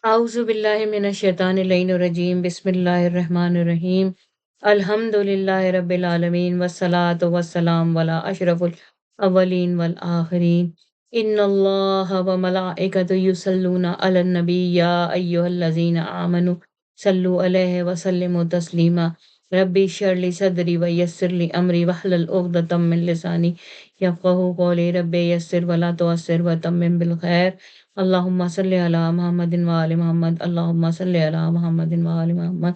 أعوذ بالله من الشيطان اللعين الرجيم بسم الله الرحمن الرحيم الحمد لله رب العالمين والصلاة والسلام على أشرف الأولين والآخرين إن الله وملائكته يصلون على النبي يا أيها الذين آمنوا صلوا عليه وسلموا تسليما ربي اشرح لي صدري ويسر لي أمري واحلل عقدة من لساني يفقهوا قولي ربي يسر ولا تعسر وتمم بالخير اللهم صل على محمد وآل محمد اللهم صل على محمد وآل محمد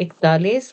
41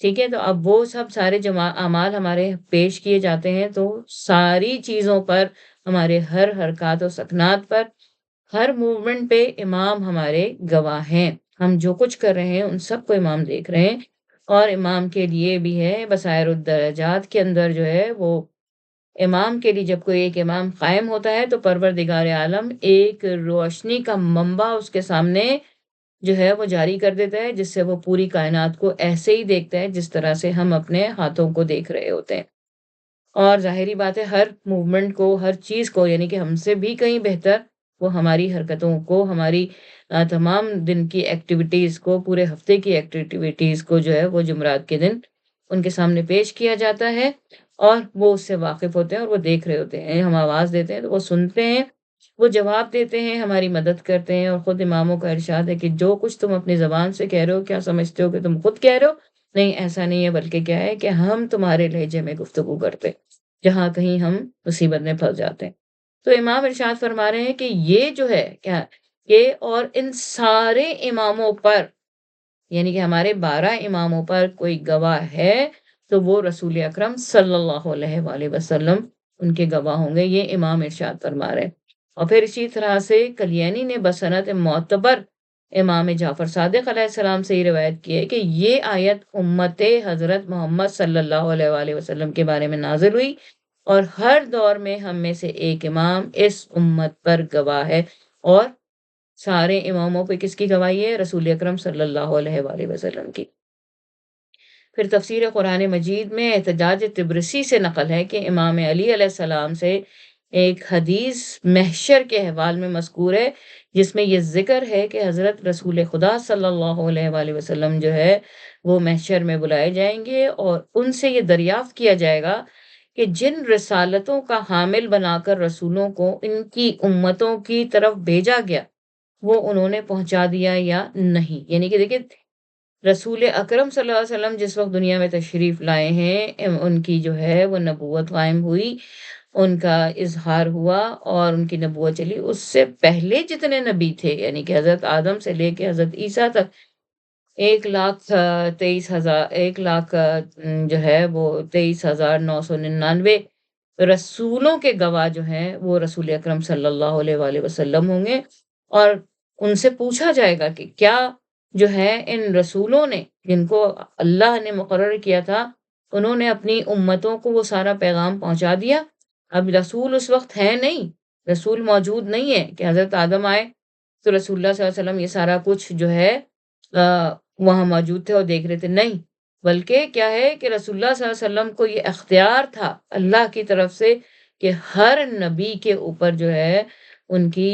ٹھیک ہے؟ تو اب وہ سب سارے اعمال ہمارے پیش کیے جاتے ہیں، تو ساری چیزوں پر، ہمارے ہر حرکات و سکنات پر، ہر موومنٹ پہ امام ہمارے گواہ ہیں۔ ہم جو کچھ کر رہے ہیں ان سب کو امام دیکھ رہے ہیں، اور امام کے لیے بھی ہے بصائر الدرجات کے اندر جو ہے وہ، امام کے لیے جب کوئی ایک امام قائم ہوتا ہے تو پروردگار عالم ایک روشنی کا منبع اس کے سامنے جو ہے وہ جاری کر دیتا ہے، جس سے وہ پوری کائنات کو ایسے ہی دیکھتا ہے جس طرح سے ہم اپنے ہاتھوں کو دیکھ رہے ہوتے ہیں۔ اور ظاہری بات ہے، ہر موومنٹ کو، ہر چیز کو، یعنی کہ ہم سے بھی کہیں بہتر وہ ہماری حرکتوں کو، ہماری تمام دن کی ایکٹیویٹیز کو، پورے ہفتے کی ایکٹیویٹیز کو جو ہے وہ جمعرات کے دن ان کے سامنے پیش کیا جاتا ہے، اور وہ اس سے واقف ہوتے ہیں اور وہ دیکھ رہے ہوتے ہیں۔ ہم آواز دیتے ہیں تو وہ سنتے ہیں، وہ جواب دیتے ہیں، ہماری مدد کرتے ہیں۔ اور خود اماموں کا ارشاد ہے کہ جو کچھ تم اپنی زبان سے کہہ رہے ہو، کیا سمجھتے ہو کہ تم خود کہہ رہے ہو؟ نہیں، ایسا نہیں ہے، بلکہ کیا ہے کہ ہم تمہارے لہجے میں گفتگو کرتے، جہاں کہیں ہم مصیبت میں پھنس جاتے ہیں۔ تو امام ارشاد فرما رہے ہیں کہ یہ جو ہے کیا، کہ اور ان سارے اماموں پر، یعنی کہ ہمارے 12 اماموں پر کوئی گواہ ہے تو وہ رسول اکرم صلی اللہ علیہ وآلہ وسلم ان کے گواہ ہوں گے، یہ امام ارشاد فرما رہے ہیں۔ اور پھر اسی طرح سے کلیانی نے بسند معتبر امام جعفر صادق علیہ السلام سے یہ روایت کی ہے کہ یہ آیت امت حضرت محمد صلی اللہ علیہ وآلہ وسلم کے بارے میں نازل ہوئی، اور ہر دور میں ہم میں سے ایک امام اس امت پر گواہ ہے۔ اور سارے اماموں پہ کس کی گواہی ہے؟ رسول اکرم صلی اللہ علیہ وآلہ وسلم کی۔ پھر تفسیر قرآن مجید میں احتجاج طبرسی سے نقل ہے کہ امام علی علیہ السلام سے ایک حدیث محشر کے احوال میں مذکور ہے، جس میں یہ ذکر ہے کہ حضرت رسول خدا صلی اللہ علیہ وآلہ وسلم جو ہے وہ محشر میں بلائے جائیں گے، اور ان سے یہ دریافت کیا جائے گا کہ جن رسالتوں کا حامل بنا کر رسولوں کو ان کی امتوں کی طرف بھیجا گیا وہ انہوں نے پہنچا دیا یا نہیں۔ یعنی کہ دیکھیں، رسول اکرم صلی اللہ علیہ وسلم جس وقت دنیا میں تشریف لائے ہیں، ان کی جو ہے وہ نبوت قائم ہوئی، ان کا اظہار ہوا اور ان کی نبوت چلی۔ اس سے پہلے جتنے نبی تھے، یعنی کہ حضرت آدم سے لے کے حضرت عیسیٰ تک، 1,23,000، 1,00,000 جو ہے وہ 23,999 رسولوں کے گواہ جو ہیں وہ رسول اکرم صلی اللہ علیہ وآلہ وسلم ہوں گے۔ اور ان سے پوچھا جائے گا کہ کیا جو ہے ان رسولوں نے، جن کو اللہ نے مقرر کیا تھا، انہوں نے اپنی امتوں کو وہ سارا پیغام پہنچا دیا؟ اب رسول اس وقت ہے نہیں، رسول موجود نہیں ہے کہ حضرت آدم آئے تو رسول اللہ صلی اللہ علیہ وسلم یہ سارا کچھ جو ہے وہاں موجود تھے اور دیکھ رہے تھے، نہیں، بلکہ کیا ہے کہ رسول اللہ صلی اللہ علیہ وسلم کو یہ اختیار تھا اللہ کی طرف سے کہ ہر نبی کے اوپر جو ہے ان کی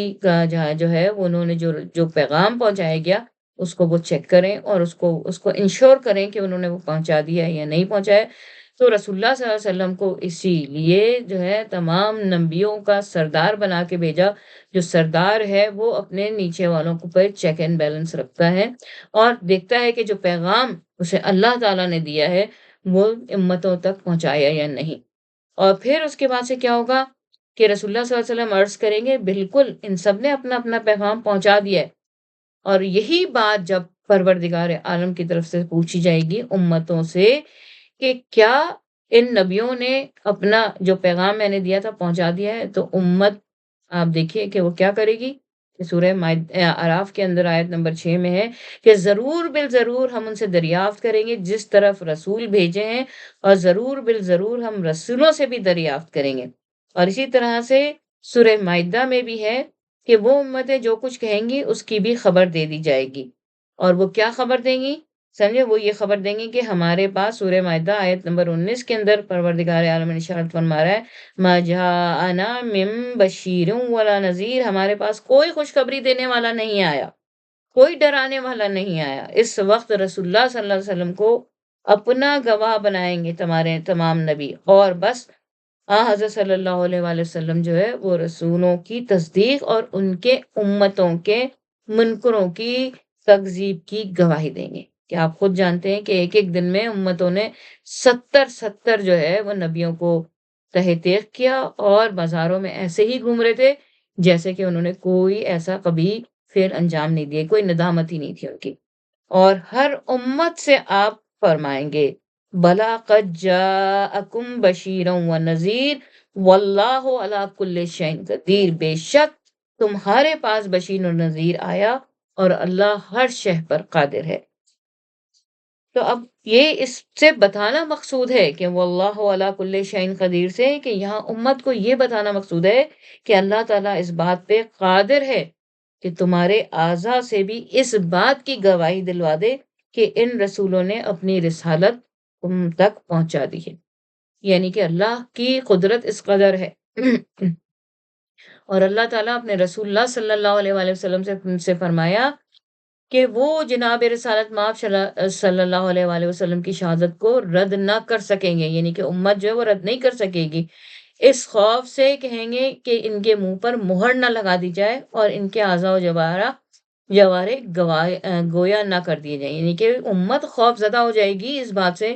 جو ہے انہوں نے جو پیغام پہنچایا گیا اس کو وہ چیک کریں، اور اس کو انشور کریں کہ انہوں نے وہ پہنچا دیا یا نہیں پہنچایا۔ تو رسول اللہ صلی اللہ علیہ وسلم کو اسی لیے جو ہے تمام نبیوں کا سردار بنا کے بھیجا۔ جو سردار ہے وہ اپنے نیچے والوں کو پر چیک اینڈ بیلنس رکھتا ہے، اور دیکھتا ہے کہ جو پیغام اسے اللہ تعالیٰ نے دیا ہے وہ امتوں تک پہنچایا یا نہیں۔ اور پھر اس کے بعد سے کیا ہوگا کہ رسول اللہ صلی اللہ علیہ وسلم عرض کریں گے بالکل ان سب نے اپنا اپنا پیغام پہنچا دیا ہے۔ اور یہی بات جب پروردگار عالم کی طرف سے پوچھی جائے گی امتوں سے کہ کیا ان نبیوں نے اپنا جو پیغام میں نے دیا تھا پہنچا دیا ہے، تو امت آپ دیکھیے کہ وہ کیا کرے گی۔ کہ سورہ اعراف کے اندر آیت نمبر 6 میں ہے کہ ضرور بالضرور ہم ان سے دریافت کریں گے جس طرف رسول بھیجے ہیں، اور ضرور بالضرور ہم رسولوں سے بھی دریافت کریں گے۔ اور اسی طرح سے سورہ مائدہ میں بھی ہے کہ وہ امتیں جو کچھ کہیں گی اس کی بھی خبر دے دی جائے گی۔ اور وہ کیا خبر دیں گی؟ سمجھے، وہ یہ خبر دیں گی کہ ہمارے پاس سورہ مائدہ آیت نمبر 19 کے اندر پروردگار عالم نے ارشاد فرما رہا ہے، ما جاءنا من بشیر ولا نذیر، ہمارے پاس کوئی خوشخبری دینے والا نہیں آیا، کوئی ڈرانے والا نہیں آیا۔ اس وقت رسول اللہ صلی اللہ علیہ وسلم کو اپنا گواہ بنائیں گے تمہارے تمام نبی، اور بس حضرت صلی اللہ علیہ وآلہ وسلم جو ہے وہ رسولوں کی تصدیق اور ان کے امتوں کے منکروں کی تکذیب کی گواہی دیں گے۔ کہ آپ خود جانتے ہیں کہ ایک ایک دن میں امتوں نے 70 جو ہے وہ نبیوں کو تہ تیغ کیا، اور بازاروں میں ایسے ہی گھوم رہے تھے جیسے کہ انہوں نے کوئی ایسا کبھی فعل انجام نہیں دیے، کوئی ندامت ہی نہیں تھی ان کی۔ اور ہر امت سے آپ فرمائیں گے بلا قد جاءکم بشیرا و نذیر واللہ علی کل شیء قدیر، بے شک تمہارے پاس بشیر و نذیر آیا اور اللہ ہر شے پر قادر ہے۔ تو اب یہ اس سے بتانا مقصود ہے کہ واللہ علی کل شیء قدیر سے، کہ یہاں امت کو یہ بتانا مقصود ہے کہ اللہ تعالیٰ اس بات پہ قادر ہے کہ تمہارے اعضاء سے بھی اس بات کی گواہی دلوا دے کہ ان رسولوں نے اپنی رسالت تم تک پہنچا دی ہے۔ یعنی کہ اللہ کی قدرت اس قدر ہے اور اللہ تعالیٰ اپنے رسول اللہ صلی اللہ علیہ وآلہ وسلم سے فرمایا کہ وہ جناب رسالت مآب صلی اللہ علیہ وآلہ وسلم کی شہادت کو رد نہ کر سکیں گے، یعنی کہ امت جو ہے وہ رد نہیں کر سکے گی، اس خوف سے کہیں گے کہ ان کے منہ پر مہر نہ لگا دی جائے اور ان کے اعضاء و جوارے گویا نہ کر دیے جائیں، یعنی کہ امت خوف زدہ ہو جائے گی اس بات سے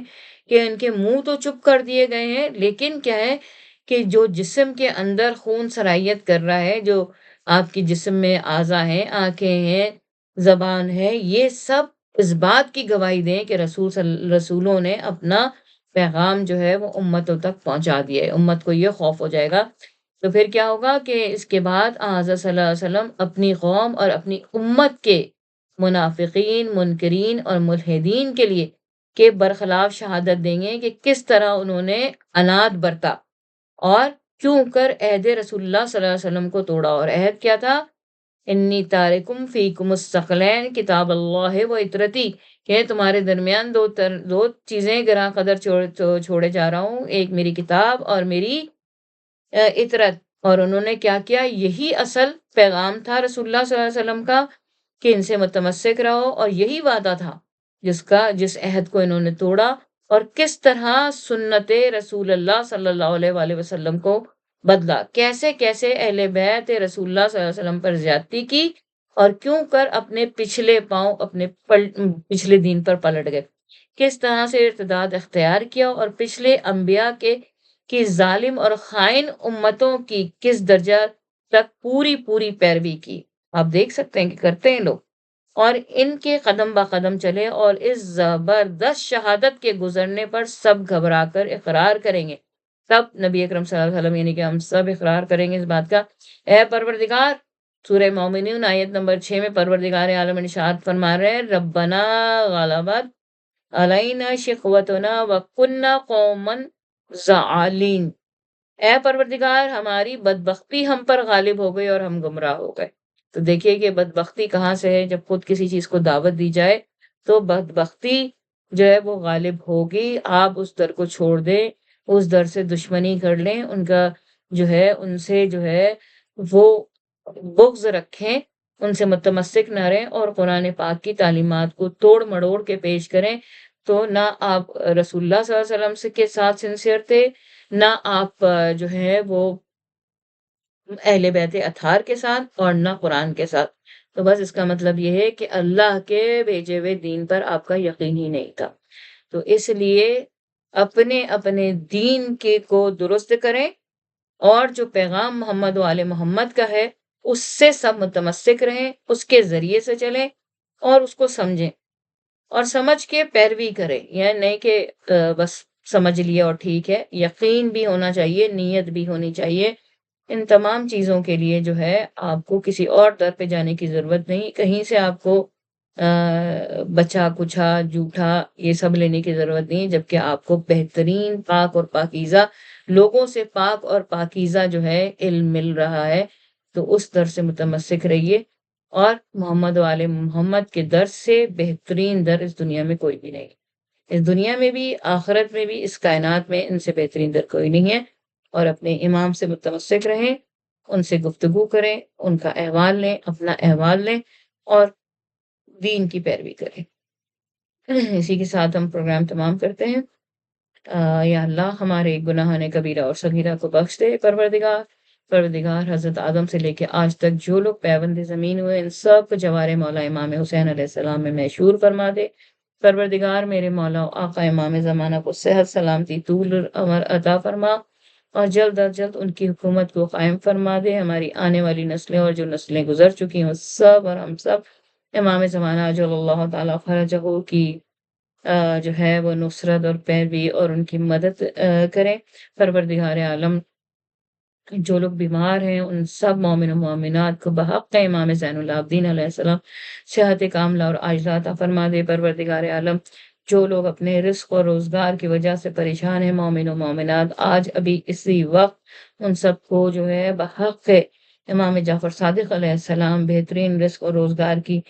کہ ان کے منہ تو چپ کر دیے گئے ہیں، لیکن کیا ہے کہ جو جسم کے اندر خون سرایت کر رہا ہے، جو آپ کی جسم میں اعضاء ہیں، آنکھیں ہیں، زبان ہے، یہ سب اس بات کی گواہی دیں کہ رسولوں نے اپنا پیغام جو ہے وہ امتوں تک پہنچا دیا ہے، امت کو یہ خوف ہو جائے گا۔ تو پھر کیا ہوگا کہ اس کے بعد حضرت صلی اللہ علیہ وسلم اپنی قوم اور اپنی امت کے منافقین، منکرین اور ملحدین کے لیے کے برخلاف شہادت دیں گے کہ کس طرح انہوں نے عناد برتا اور کیوں کر عہد رسول اللہ صلی اللہ علیہ وسلم کو توڑا، اور عہد کیا تھا؟ انی تارکم فیکم الثقلین کتاب اللہ و اطرتی، کہ تمہارے درمیان دو چیزیں گراں قدر چھوڑے جا رہا ہوں، ایک میری کتاب اور میری اطرت۔ اور انہوں نے کیا کیا؟ یہی اصل پیغام تھا رسول اللہ صلی اللہ علیہ وسلم کا کہ ان سے متمسک رہو، اور یہی وعدہ تھا جس عہد کو انہوں نے توڑا، اور کس طرح سنت رسول اللہ صلی اللہ علیہ وآلہ وسلم کو بدلا، کیسے کیسے اہل بیت رسول اللہ صلی اللہ علیہ وسلم پر زیادتی کی، اور کیوں کر اپنے پچھلے پاؤں اپنے پچھلے دین پر پلٹ گئے، کس طرح سے ارتداد اختیار کیا، اور پچھلے انبیاء کی ظالم اور خائن امتوں کی کس درجہ تک پوری پیروی کی۔ آپ دیکھ سکتے ہیں کہ کرتے ہیں لوگ، اور ان کے قدم با قدم چلے، اور اس زبردست شہادت کے گزرنے پر سب گھبرا کر اقرار کریں گے، تب نبی اکرم صلی اللہ علیہ وسلم یعنی کہ ہم سب اقرار کریں گے اس بات کا، اے پروردگار، سورہ مومنون آیت نمبر 6 میں پروردگار عالم ارشاد فرما رہے ہیں، ربنا غلبت علینا شقوتنا وکننا قوما زعالین، اے پروردگار ہماری بدبختی ہم پر غالب ہو گئی اور ہم گمراہ ہو گئے۔ تو دیکھیے کہ بدبختی کہاں سے ہے؟ جب خود کسی چیز کو دعوت دی جائے تو بدبختی جو ہے وہ غالب ہوگی، آپ اس در کو چھوڑ دیں، اس در سے دشمنی کر لیں، ان کا جو ہے ان سے جو ہے وہ بغض رکھیں، ان سے متمسک نہ رہیں، اور قرآن پاک کی تعلیمات کو توڑ مڑوڑ کے پیش کریں، تو نہ آپ رسول اللہ صلی اللہ علیہ وسلم کے ساتھ سنسیئر تھے، نہ آپ جو ہے وہ اہل بیت اطہار کے ساتھ، اور نہ قرآن کے ساتھ۔ تو بس اس کا مطلب یہ ہے کہ اللہ کے بھیجے ہوئے دین پر آپ کا یقین ہی نہیں تھا۔ تو اس لیے اپنے اپنے دین کے کو درست کریں، اور جو پیغام محمد و آل محمد کا ہے اس سے سب متمسک رہیں، اس کے ذریعے سے چلیں اور اس کو سمجھیں، اور سمجھ کے پیروی کریں، یہ نہیں کہ بس سمجھ لیا اور ٹھیک ہے، یقین بھی ہونا چاہیے، نیت بھی ہونی چاہیے۔ ان تمام چیزوں کے لیے جو ہے آپ کو کسی اور در پہ جانے کی ضرورت نہیں، کہیں سے آپ کو بچا کچھا جھوٹا یہ سب لینے کی ضرورت نہیں، جبکہ آپ کو بہترین پاک اور پاکیزہ لوگوں سے پاک اور پاکیزہ جو ہے علم مل رہا ہے، تو اس در سے متمسک رہیے، اور محمد و آل محمد کے در سے بہترین در اس دنیا میں کوئی بھی نہیں، اس دنیا میں بھی آخرت میں بھی اس کائنات میں ان سے بہترین در کوئی نہیں ہے۔ اور اپنے امام سے متمسک رہیں، ان سے گفتگو کریں، ان کا احوال لیں، اپنا احوال لیں، اور دین کی پیروی کریں۔ اسی کے ساتھ ہم پروگرام تمام کرتے ہیں۔ یا اللہ ہمارے گناہان کبیرہ اور صغیرہ کو بخش دے، پروردگار حضرت آدم سے لے کے آج تک جو لوگ پیوند زمین ہوئے ان سب کو جوار مولا امام حسین علیہ السلام میں محشور فرما دے۔ پروردگار میرے مولا و آقا امام زمانہ کو صحت سلامتی طول عمر عطا فرما، اور جلد از جلد ان کی حکومت کو قائم فرما دے، ہماری آنے والی نسلیں اور جو نسلیں گزر چکی ہیں سب اور ہم سب امام زمانہ اجل اللہ تعالیٰ فرجہ کی جو ہے وہ نصرت اور پیروی اور ان کی مدد کریں۔ پروردگار عالم جو لوگ بیمار ہیں ان سب مومن و مومنات کو بحق امام زین العابدین علیہ السلام صحت کاملہ اور عاجلہ عطا فرما دے۔ پروردگار عالم جو لوگ اپنے رزق اور روزگار کی وجہ سے پریشان ہیں مومن و مومنات، آج ابھی اسی وقت ان سب کو جو ہے بحق امام جعفر صادق علیہ السلام بہترین رزق اور روزگار کی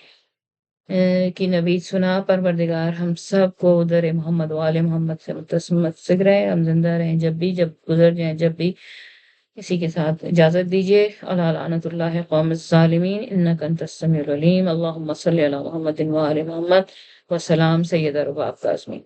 نوید سنا۔ پروردگار ہم سب کو در محمد و آل محمد سے متمسک رہے، ہم زندہ رہیں جب گزر جائیں جب بھی۔ اسی کے ساتھ اجازت دیجیے۔ الا لعنت اللہ قوم الظالمین انک انت السمیع العلیم۔ اللہم صلی علی محمد و آل محمد وسلام۔ سید ارباب قاسمی۔